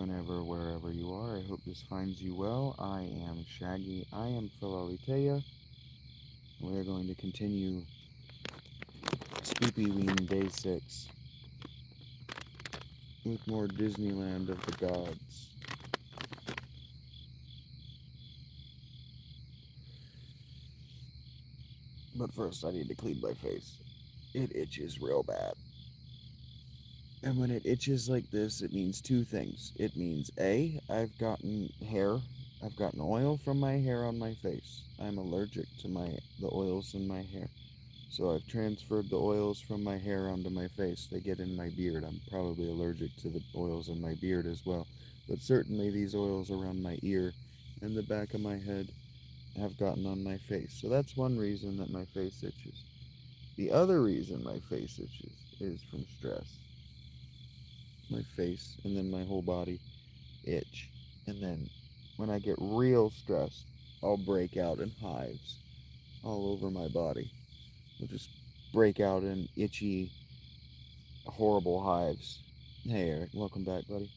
whenever, wherever you are. I hope this finds you well. I am Shaggy. I am Philalitea. We are going to continue Spoopyween Day 6 with more Disneyland of the Gods. But first, I need to clean my face. It itches real bad. And when it itches like this, it means two things. It means A, I've gotten oil from my hair on my face. I'm allergic to the oils in my hair. So I've transferred the oils from my hair onto my face. They get in my beard. I'm probably allergic to the oils in my beard as well. But certainly these oils around my ear and the back of my head have gotten on my face. So that's one reason that my face itches. The other reason my face itches is from stress. My face and then my whole body itch. And then when I get real stressed, I'll break out in hives all over my body. I'll just break out in itchy, horrible hives. Hey Eric, welcome back, buddy.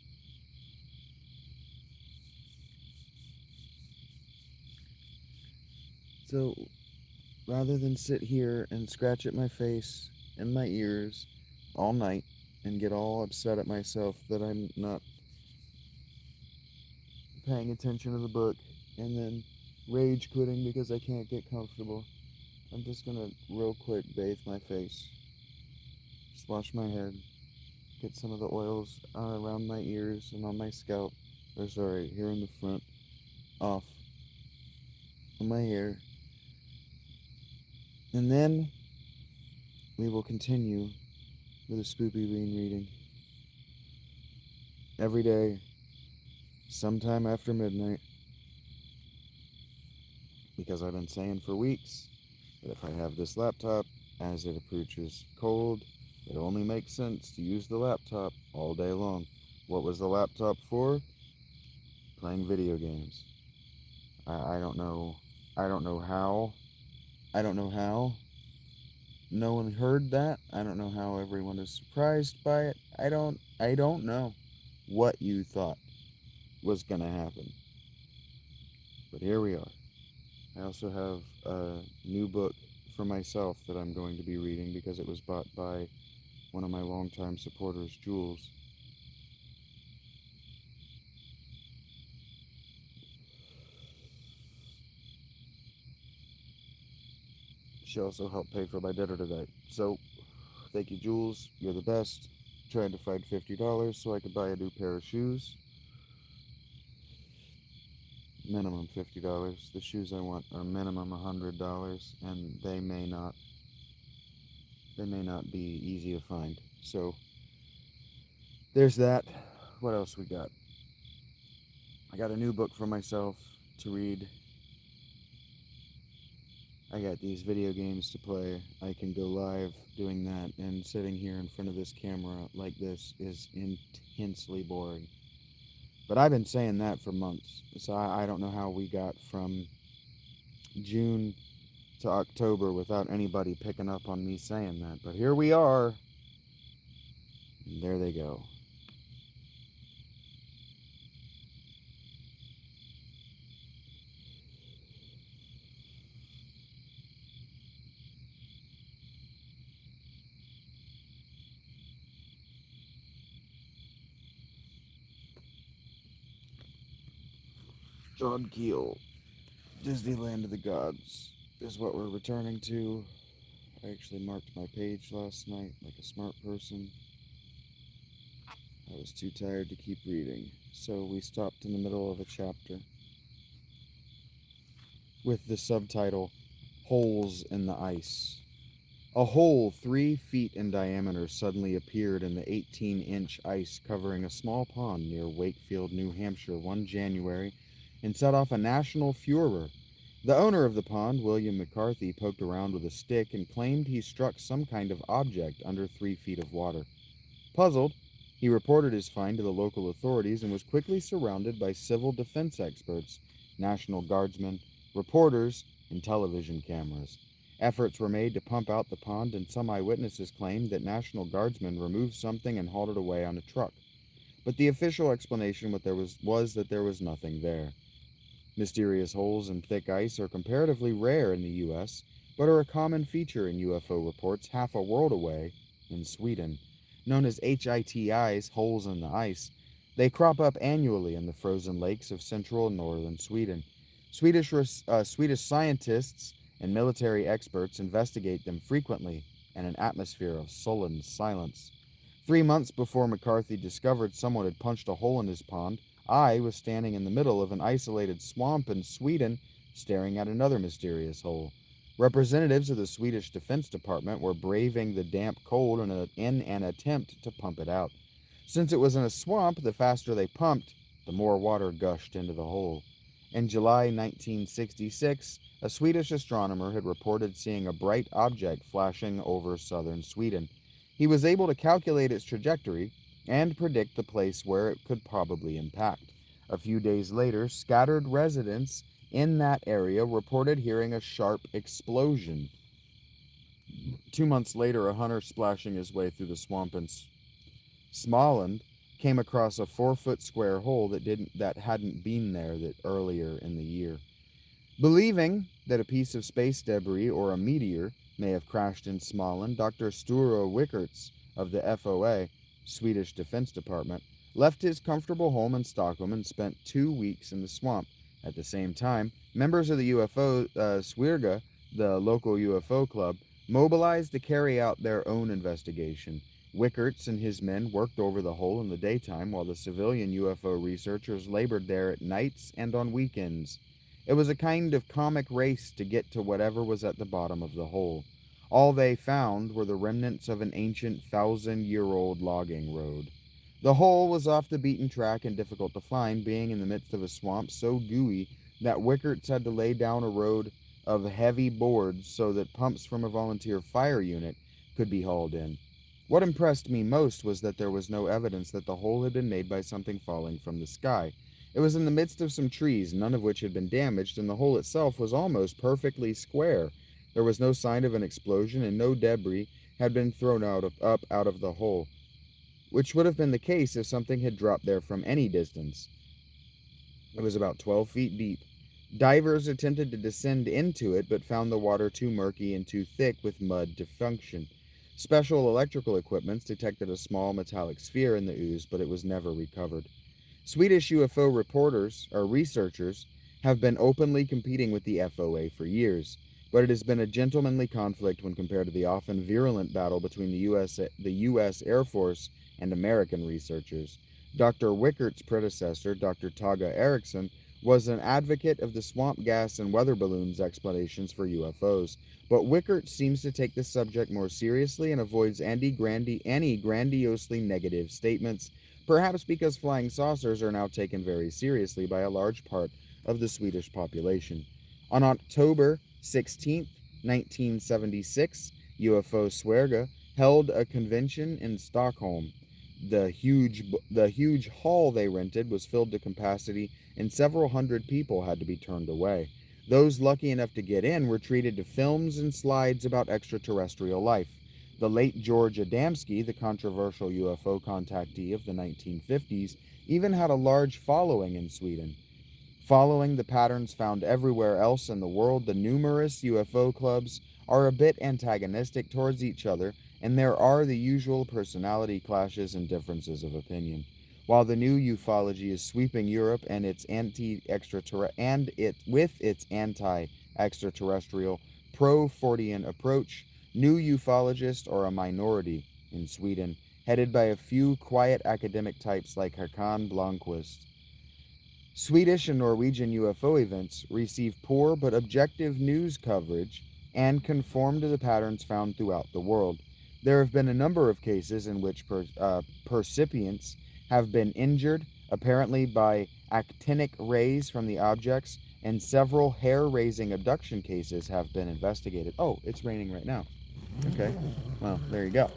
So rather than sit here and scratch at my face and my ears all night and get all upset at myself that I'm not paying attention to the book and then rage quitting because I can't get comfortable, I'm just gonna real quick bathe my face, just wash my head, get some of the oils around my ears and on my scalp, or sorry, here in the front, off on my hair, and then we will continue with a Spoopyween reading every day, sometime after midnight, because I've been saying for weeks that if I have this laptop, as it approaches cold, it only makes sense to use the laptop all day long. What was the laptop for? Playing video games. I don't know. I don't know how. I don't know how no one heard that. I don't know how everyone is surprised by it. I don't know what you thought was gonna happen. But here we are. I also have a new book for myself that I'm going to be reading because it was bought by one of my longtime supporters, Jules. She also helped pay for my dinner today. So, thank you, Jules. You're the best. Trying to find $50 so I could buy a new pair of shoes. Minimum $50. The shoes I want are minimum $100, and they may not be easy to find. So there's that. What else we got? I got a new book for myself to read. I got these video games to play. I can go live doing that, and sitting here in front of this camera like this is intensely boring. But I've been saying that for months, so I don't know how we got from June to October without anybody picking up on me saying that. But here we are. And there they go. John Keel, Disneyland of the Gods is what we're returning to. I actually marked my page last night like a smart person. I was too tired to keep reading, so we stopped in the middle of a chapter with the subtitle, Holes in the Ice. A hole 3 feet in diameter suddenly appeared in the 18-inch ice covering a small pond near Wakefield, New Hampshire, one January, and set off a national furor. The owner of the pond, William McCarthy, poked around with a stick and claimed he struck some kind of object under 3 feet of water. Puzzled, he reported his find to the local authorities and was quickly surrounded by civil defense experts, National Guardsmen, reporters, and television cameras. Efforts were made to pump out the pond, and some eyewitnesses claimed that National Guardsmen removed something and hauled it away on a truck. but the official explanation was that there was nothing there. Mysterious holes in thick ice are comparatively rare in the US, but are a common feature in UFO reports half a world away in Sweden. Known as HITIs, holes in the ice, they crop up annually in the frozen lakes of central and northern Sweden. Swedish scientists and military experts investigate them frequently in an atmosphere of sullen silence. 3 months before McCarthy discovered someone had punched a hole in his pond, I was standing in the middle of an isolated swamp in Sweden, staring at another mysterious hole. Representatives of the Swedish Defense Department were braving the damp cold in an attempt to pump it out. Since it was in a swamp, the faster they pumped, the more water gushed into the hole. In July 1966, a Swedish astronomer had reported seeing a bright object flashing over southern Sweden. He was able to calculate its trajectory and predict the place where it could probably impact. A few days later, scattered residents in that area reported hearing a sharp explosion. 2 months later, a hunter splashing his way through the swamp in Småland came across a 4-foot square hole that hadn't been there earlier in the year. Believing that a piece of space debris or a meteor may have crashed in Småland, Dr. Sture Wickertz of the FOA, Swedish Defense Department, left his comfortable home in Stockholm and spent 2 weeks in the swamp. At the same time, members of the UFO Sverige, the local UFO club, mobilized to carry out their own investigation. Wickertz and his men worked over the hole in the daytime while the civilian UFO researchers labored there at nights and on weekends. It was a kind of comic race to get to whatever was at the bottom of the hole. All they found were the remnants of an ancient 1,000-year-old logging road. The hole was off the beaten track and difficult to find, being in the midst of a swamp so gooey that Wickertz had to lay down a road of heavy boards so that pumps from a volunteer fire unit could be hauled in. What impressed me most was that there was no evidence that the hole had been made by something falling from the sky. It was in the midst of some trees, none of which had been damaged, and the hole itself was almost perfectly square. There was no sign of an explosion, and no debris had been thrown up out of the hole, which would have been the case if something had dropped there from any distance. It was about 12 feet deep. Divers attempted to descend into it, but found the water too murky and too thick with mud to function. Special electrical equipment detected a small metallic sphere in the ooze, but it was never recovered. Swedish UFO researchers have been openly competing with the FOA for years, but it has been a gentlemanly conflict when compared to the often virulent battle between the U.S. Air Force and American researchers. Dr. Wickert's predecessor, Dr. Tage Eriksson, was an advocate of the swamp gas and weather balloons explanations for UFOs, but Wickert seems to take the subject more seriously and avoids any grandiosely negative statements, perhaps because flying saucers are now taken very seriously by a large part of the Swedish population. On October 16, 1976, UFO Sverige held a convention in Stockholm. The huge hall they rented was filled to capacity, and several hundred people had to be turned away. Those lucky enough to get in were treated to films and slides about extraterrestrial life. The late George Adamski, the controversial UFO contactee of the 1950s, even had a large following in Sweden. Following the patterns found everywhere else in the world, the numerous UFO clubs are a bit antagonistic towards each other, and there are the usual personality clashes and differences of opinion. While the new ufology is sweeping Europe and its anti-extraterrestrial pro-Fortean approach, new ufologists are a minority in Sweden, headed by a few quiet academic types like Hakan Blomqvist. Swedish and Norwegian UFO events receive poor but objective news coverage and conform to the patterns found throughout the world. There have been a number of cases in which percipients have been injured, apparently by actinic rays from the objects, and several hair-raising abduction cases have been investigated. Oh, it's raining right now. Okay, well, there you go.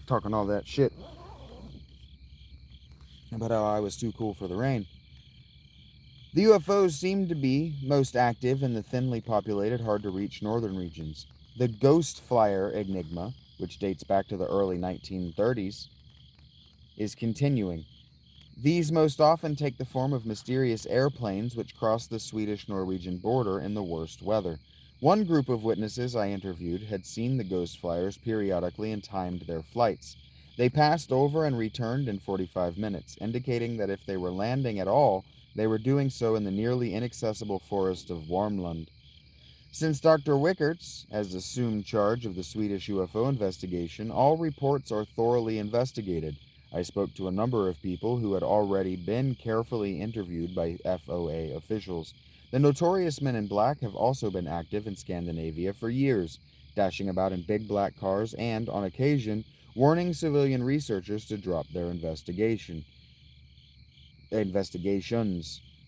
Talking all that shit about how I was too cool for the rain. The UFOs seem to be most active in the thinly populated, hard-to-reach northern regions. The ghost flyer enigma, which dates back to the early 1930s, is continuing. These most often take the form of mysterious airplanes which cross the Swedish Norwegian border in the worst weather. One group of witnesses I interviewed had seen the ghost flyers periodically and timed their flights. They passed over and returned in 45 minutes, indicating that if they were landing at all, they were doing so in the nearly inaccessible forest of Warmland. Since Dr. Wickertz has assumed charge of the Swedish UFO investigation, all reports are thoroughly investigated. I spoke to a number of people who had already been carefully interviewed by FOA officials. The notorious men in black have also been active in Scandinavia for years, dashing about in big black cars and, on occasion, warning civilian researchers to drop their investigations.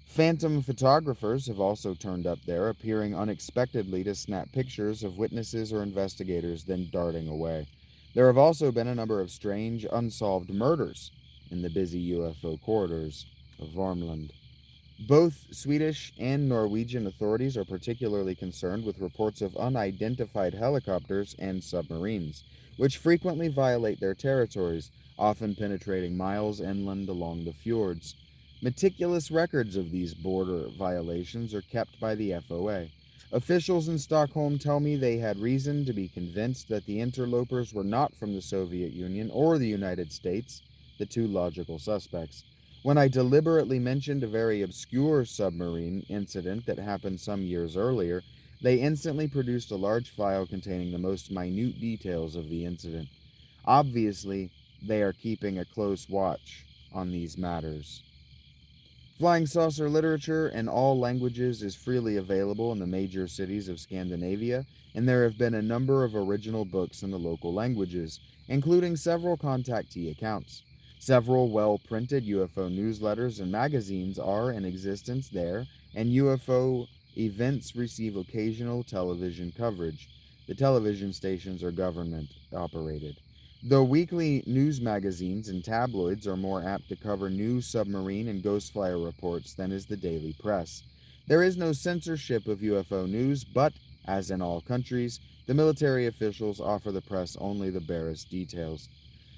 Phantom photographers have also turned up there, appearing unexpectedly to snap pictures of witnesses or investigators, then darting away. There have also been a number of strange, unsolved murders in the busy UFO corridors of Vormland. Both Swedish and Norwegian authorities are particularly concerned with reports of unidentified helicopters and submarines, which frequently violate their territories, often penetrating miles inland along the fjords. Meticulous records of these border violations are kept by the FOA. Officials in Stockholm tell me they had reason to be convinced that the interlopers were not from the Soviet Union or the United States, the two logical suspects. When I deliberately mentioned a very obscure submarine incident that happened some years earlier, they instantly produced a large file containing the most minute details of the incident. Obviously, they are keeping a close watch on these matters. Flying saucer literature in all languages is freely available in the major cities of Scandinavia, and there have been a number of original books in the local languages, including several contactee accounts. Several well printed UFO newsletters and magazines are in existence there, and UFO events receive occasional television coverage. The television stations are government operated. Though weekly news magazines and tabloids are more apt to cover new submarine and ghost flyer reports than is the daily press. There is no censorship of UFO news, but, as in all countries, the military officials offer the press only the barest details.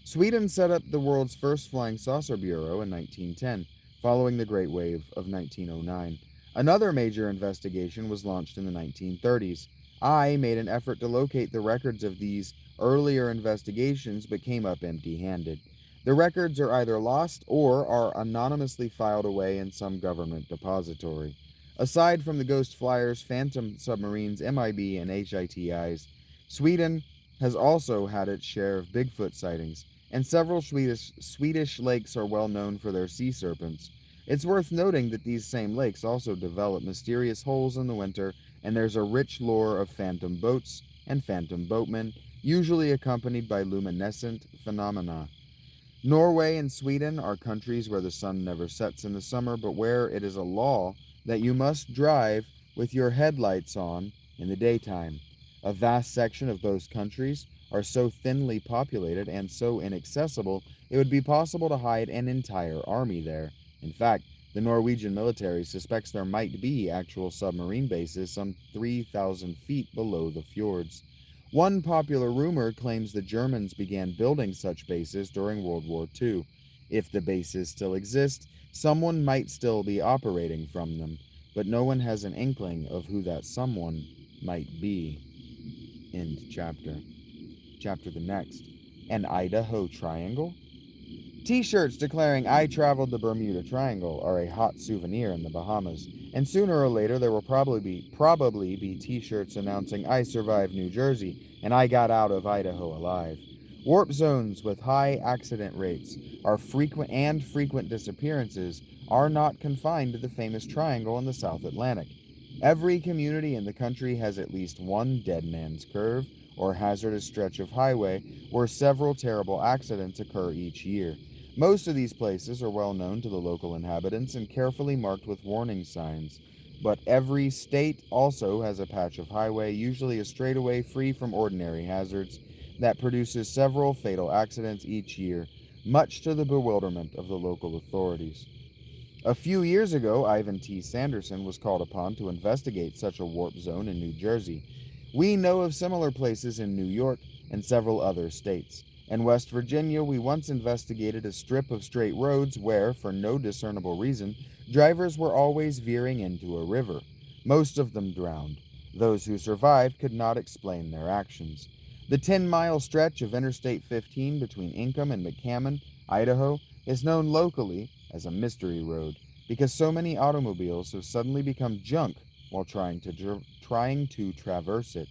Sweden set up the world's first flying saucer bureau in 1910, following the Great Wave of 1909. Another major investigation was launched in the 1930s. I made an effort to locate the records of these earlier investigations but came up empty handed. The records are either lost or are anonymously filed away in some government depository. Aside from the ghost flyers, phantom submarines, MIB, and HITIs, Sweden has also had its share of Bigfoot sightings, and several Swedish lakes are well known for their sea serpents. It's worth noting that these same lakes also develop mysterious holes in the winter, and there's a rich lore of phantom boats and phantom boatmen, usually accompanied by luminescent phenomena. Norway and Sweden are countries where the sun never sets in the summer, but where it is a law that you must drive with your headlights on in the daytime. A vast section of both countries are so thinly populated and so inaccessible, it would be possible to hide an entire army there. In fact, the Norwegian military suspects there might be actual submarine bases some 3,000 feet below the fjords. One popular rumor claims the Germans began building such bases during World War II. If the bases still exist, someone might still be operating from them, but no one has an inkling of who that someone might be. End chapter. Chapter the next. An Idaho Triangle? T-shirts declaring I traveled the Bermuda Triangle are a hot souvenir in the Bahamas, and sooner or later there will probably be T-shirts announcing I survived New Jersey and I got out of Idaho alive. Warp zones with high accident rates are frequent disappearances are not confined to the famous triangle in the South Atlantic. Every community in the country has at least one dead man's curve or hazardous stretch of highway where several terrible accidents occur each year. Most of these places are well known to the local inhabitants and carefully marked with warning signs. But every state also has a patch of highway, usually a straightaway free from ordinary hazards, that produces several fatal accidents each year, much to the bewilderment of the local authorities. A few years ago, Ivan T. Sanderson was called upon to investigate such a warp zone in New Jersey. We know of similar places in New York and several other states. In West Virginia, we once investigated a strip of straight roads where, for no discernible reason, drivers were always veering into a river. Most of them drowned. Those who survived could not explain their actions. The 10-mile stretch of Interstate 15 between Ingham and McCammon, Idaho, is known locally as a mystery road because so many automobiles have suddenly become junk while trying to traverse it.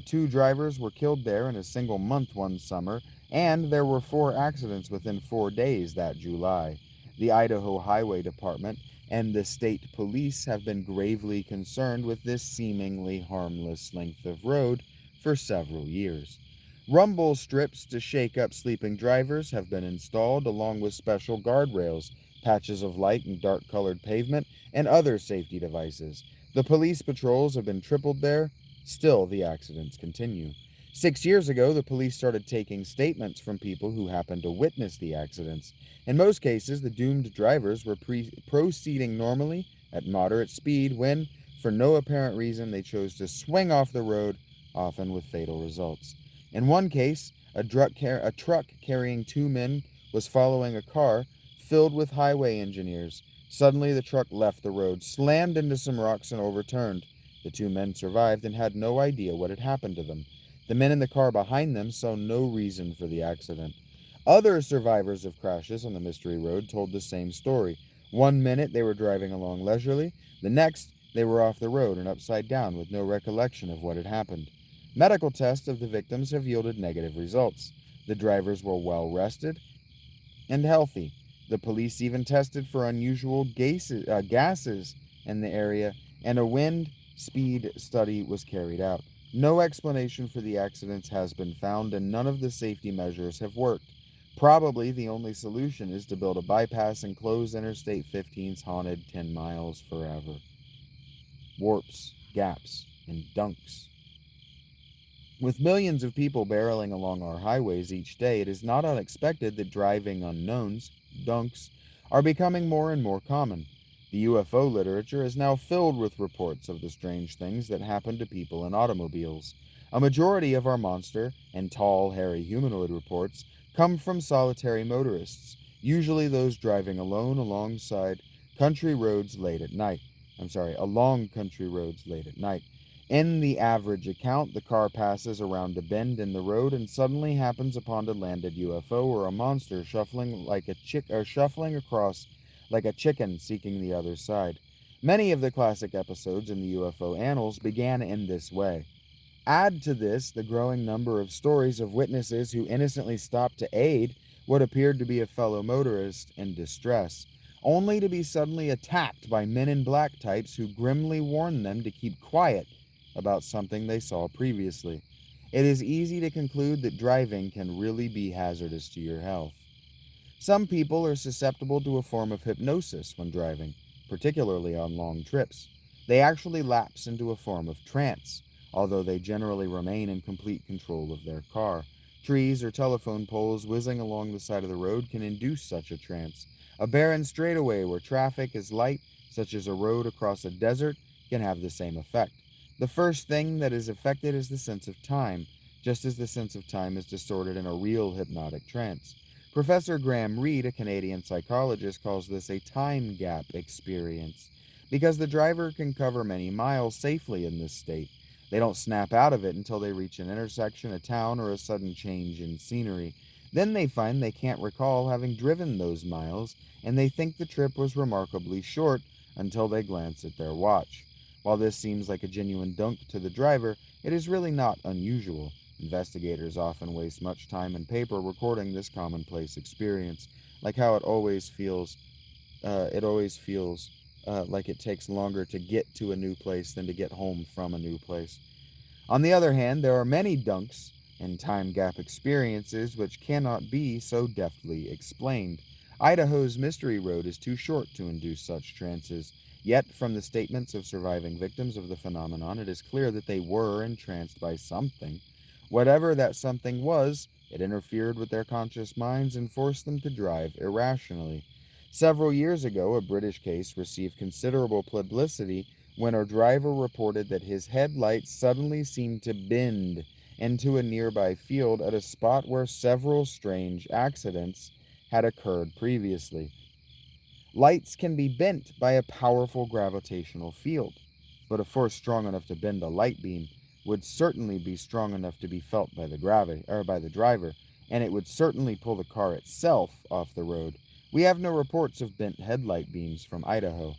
Two drivers were killed there in a single month one summer, and there were 4 accidents within 4 days that July. The Idaho Highway Department and the state police have been gravely concerned with this seemingly harmless length of road for several years. Rumble strips to shake up sleeping drivers have been installed, along with special guardrails, patches of light and dark colored pavement, and other safety devices. The police patrols have been tripled there. Still, the accidents continue. 6 years ago, the police started taking statements from people who happened to witness the accidents. In most cases, the doomed drivers were proceeding normally at moderate speed when, for no apparent reason, they chose to swing off the road, often with fatal results. In one case, a truck carrying 2 men was following a car filled with highway engineers. Suddenly, the truck left the road, slammed into some rocks, and overturned. The 2 men survived and had no idea what had happened to them. The men in the car behind them saw no reason for the accident. Other survivors of crashes on the Mystery Road told the same story. One minute they were driving along leisurely, the next they were off the road and upside down with no recollection of what had happened. Medical tests of the victims have yielded negative results. The drivers were well rested and healthy. The police even tested for unusual gases in the area, and a wind speed study was carried out. No explanation for the accidents has been found, and none of the safety measures have worked. Probably the only solution is to build a bypass and close Interstate 15's haunted 10 miles forever. Warps, gaps, and dunks. With millions of people barreling along our highways each day, it is not unexpected that driving unknowns, dunks, are becoming more and more common. The UFO literature is now filled with reports of the strange things that happen to people in automobiles. A majority of our monster and tall, hairy humanoid reports come from solitary motorists, usually those driving alongside country roads late at night. Along country roads late at night. In the average account, the car passes around a bend in the road and suddenly happens upon a landed UFO or a monster shuffling across like a chicken seeking the other side. Many of the classic episodes in the UFO annals began in this way. Add to this the growing number of stories of witnesses who innocently stopped to aid what appeared to be a fellow motorist in distress, only to be suddenly attacked by men in black types who grimly warned them to keep quiet about something they saw previously. It is easy to conclude that driving can really be hazardous to your health. Some people are susceptible to a form of hypnosis when driving, particularly on long trips. They actually lapse into a form of trance, although they generally remain in complete control of their car. Trees or telephone poles whizzing along the side of the road can induce such a trance. A barren straightaway where traffic is light, such as a road across a desert, can have the same effect. The first thing that is affected is the sense of time, just as the sense of time is distorted in a real hypnotic trance. Professor Graham Reed, a Canadian psychologist, calls this a time gap experience because the driver can cover many miles safely in this state. They don't snap out of it until they reach an intersection, a town, or a sudden change in scenery. Then they find they can't recall having driven those miles, and they think the trip was remarkably short until they glance at their watch. While this seems like a genuine dunk to the driver, it is really not unusual. Investigators often waste much time and paper recording this commonplace experience, like how it always feels like it takes longer to get to a new place than to get home from a new place. On the other hand, there are many dunks and time gap experiences which cannot be so deftly explained. Idaho's Mystery Road is too short to induce such trances. Yet, from the statements of surviving victims of the phenomenon, it is clear that they were entranced by something. Whatever that something was, it interfered with their conscious minds and forced them to drive irrationally. Several years ago, a British case received considerable publicity when a driver reported that his headlights suddenly seemed to bend into a nearby field at a spot where several strange accidents had occurred previously. Lights can be bent by a powerful gravitational field, but a force strong enough to bend a light beam would certainly be strong enough to be felt by the by the driver, and it would certainly pull the car itself off the road. We have no reports of bent headlight beams from Idaho.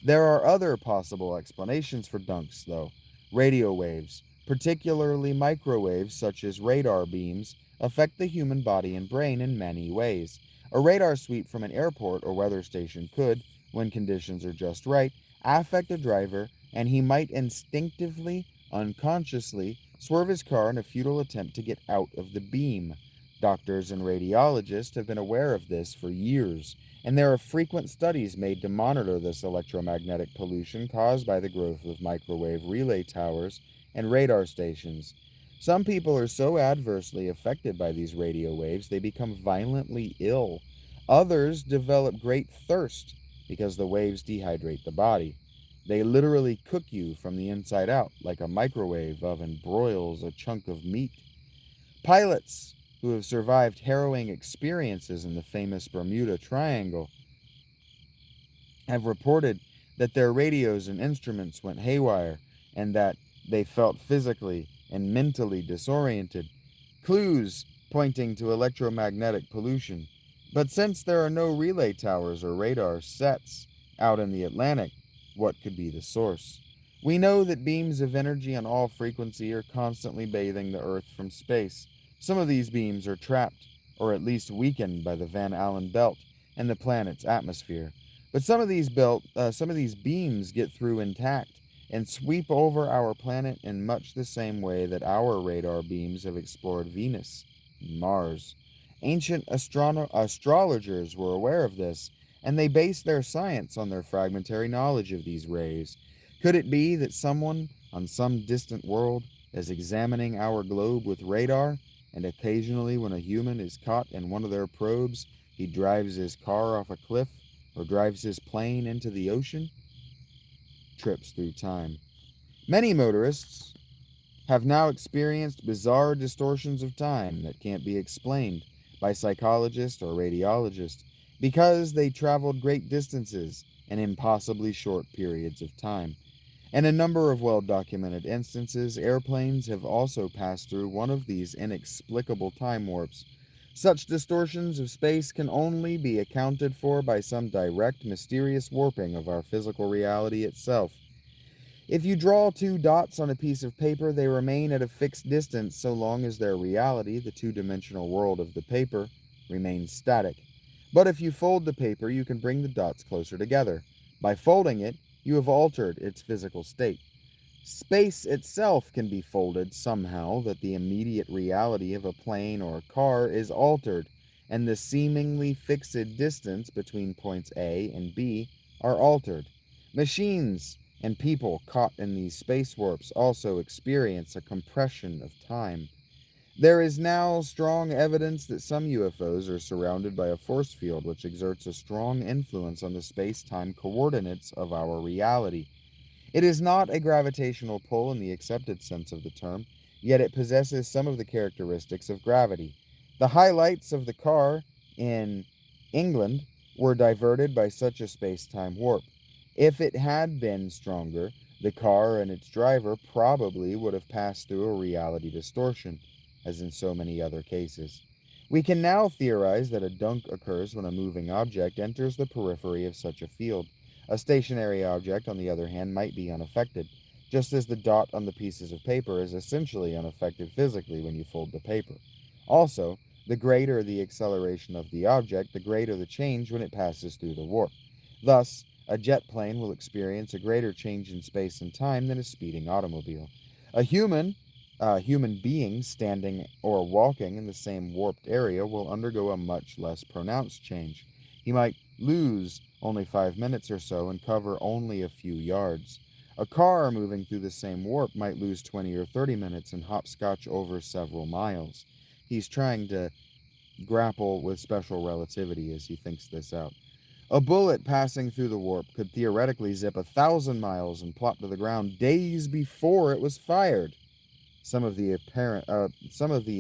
There are other possible explanations for dunks, though. Radio waves, particularly microwaves such as radar beams, affect the human body and brain in many ways. A radar sweep from an airport or weather station could, when conditions are just right, affect a driver, and he might instinctively, unconsciously, swerve his car in a futile attempt to get out of the beam. Doctors and radiologists have been aware of this for years, and there are frequent studies made to monitor this electromagnetic pollution caused by the growth of microwave relay towers and radar stations. Some people are so adversely affected by these radio waves they become violently ill. Others develop great thirst because the waves dehydrate the body. They literally cook you from the inside out, like a microwave oven broils a chunk of meat. Pilots who have survived harrowing experiences in the famous Bermuda Triangle have reported that their radios and instruments went haywire and that they felt physically and mentally disoriented, clues pointing to electromagnetic pollution. But since there are no relay towers or radar sets out in the Atlantic, what could be the source? We know that beams of energy on all frequency are constantly bathing the Earth from space. Some of these beams are trapped, or at least weakened, by the Van Allen belt and the planet's atmosphere. But some of these beams get through intact and sweep over our planet in much the same way that our radar beams have explored Venus and Mars. Ancient astrologers were aware of this, and they based their science on their fragmentary knowledge of these rays. Could it be that someone on some distant world is examining our globe with radar, and occasionally when a human is caught in one of their probes, he drives his car off a cliff or drives his plane into the ocean? Trips through time. Many motorists have now experienced bizarre distortions of time that can't be explained by psychologists or radiologists because they traveled great distances in impossibly short periods of time. In a number of well documented instances, airplanes have also passed through one of these inexplicable time warps. Such distortions of space can only be accounted for by some direct, mysterious warping of our physical reality itself. If you draw two dots on a piece of paper, they remain at a fixed distance so long as their reality, the two-dimensional world of the paper, remains static. But if you fold the paper, you can bring the dots closer together. By folding it, you have altered its physical state. Space itself can be folded somehow that the immediate reality of a plane or a car is altered, and the seemingly fixed distance between points A and B are altered. Machines and people caught in these space warps also experience a compression of time. There is now strong evidence that some UFOs are surrounded by a force field which exerts a strong influence on the space time coordinates of our reality. It is not a gravitational pull in the accepted sense of the term, yet it possesses some of the characteristics of gravity. The highlights of the car in England were diverted by such a space time warp. If it had been stronger, the car and its driver probably would have passed through a reality distortion, as in so many other cases. We can now theorize that a dunk occurs when a moving object enters the periphery of such a field. A stationary object, on the other hand, might be unaffected, just as the dot on the pieces of paper is essentially unaffected physically when you fold the paper. Also, the greater the acceleration of the object, the greater the change when it passes through the warp. Thus, a jet plane will experience a greater change in space and time than a speeding automobile. A human being standing or walking in the same warped area will undergo a much less pronounced change. He might lose only 5 minutes or so and cover only a few yards. A car moving through the same warp might lose 20 or 30 minutes and hopscotch over several miles. He's trying to grapple with special relativity as he thinks this out. A bullet passing through the warp could theoretically zip 1,000 miles and plop to the ground days before it was fired. some of the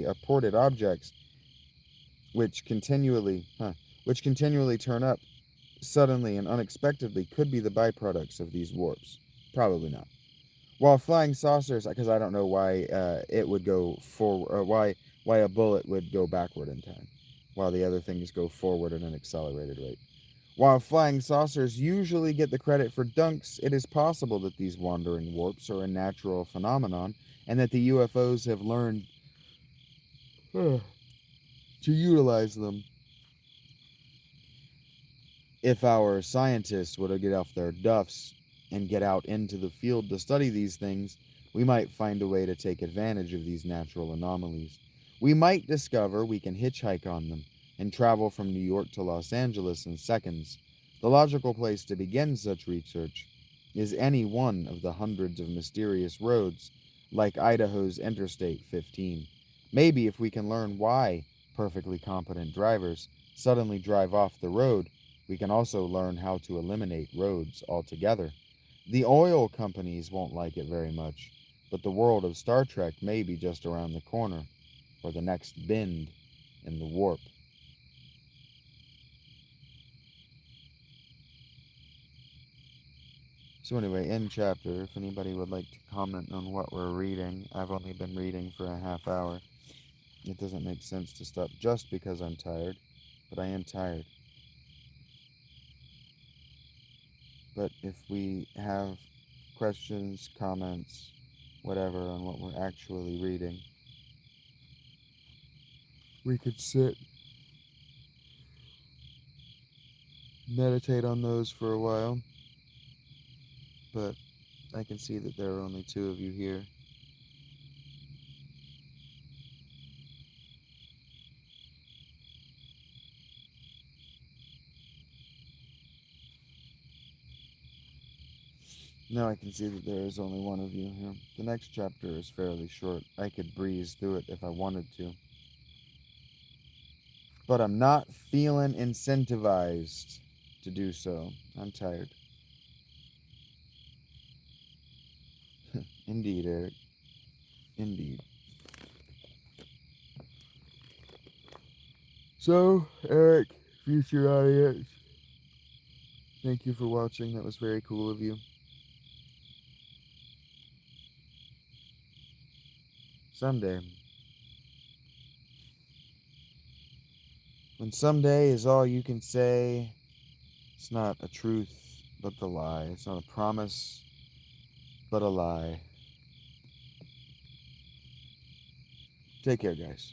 aborted objects which continually turn up suddenly and unexpectedly could be the byproducts of these warps. Probably not. While flying saucers, because I don't know why it would go forward, or why a bullet would go backward in time, while the other things go forward at an accelerated rate. While flying saucers usually get the credit for dunks, it is possible that these wandering warps are a natural phenomenon, and that the UFOs have learned to utilize them. If our scientists were to get off their duffs and get out into the field to study these things, we might find a way to take advantage of these natural anomalies. We might discover we can hitchhike on them and travel from New York to Los Angeles in seconds. The logical place to begin such research is any one of the hundreds of mysterious roads, like Idaho's Interstate 15. Maybe if we can learn why perfectly competent drivers suddenly drive off the road, we can also learn how to eliminate roads altogether. The oil companies won't like it very much, but the world of Star Trek may be just around the corner, or the next bend in the warp. So anyway, end chapter. If anybody would like to comment on what we're reading, I've only been reading for a half hour. It doesn't make sense to stop just because I'm tired, but I am tired. But if we have questions, comments, whatever on what we're actually reading, we could sit, meditate on those for a while. But I can see that there are only two of you here. Now I can see that there is only one of you here. The next chapter is fairly short. I could breeze through it if I wanted to. But I'm not feeling incentivized to do so. I'm tired. Indeed, Eric. Indeed. So, Eric, future audience, thank you for watching. That was very cool of you. Someday. When someday is all you can say, it's not a truth, but the lie. It's not a promise, but a lie. Take care, guys.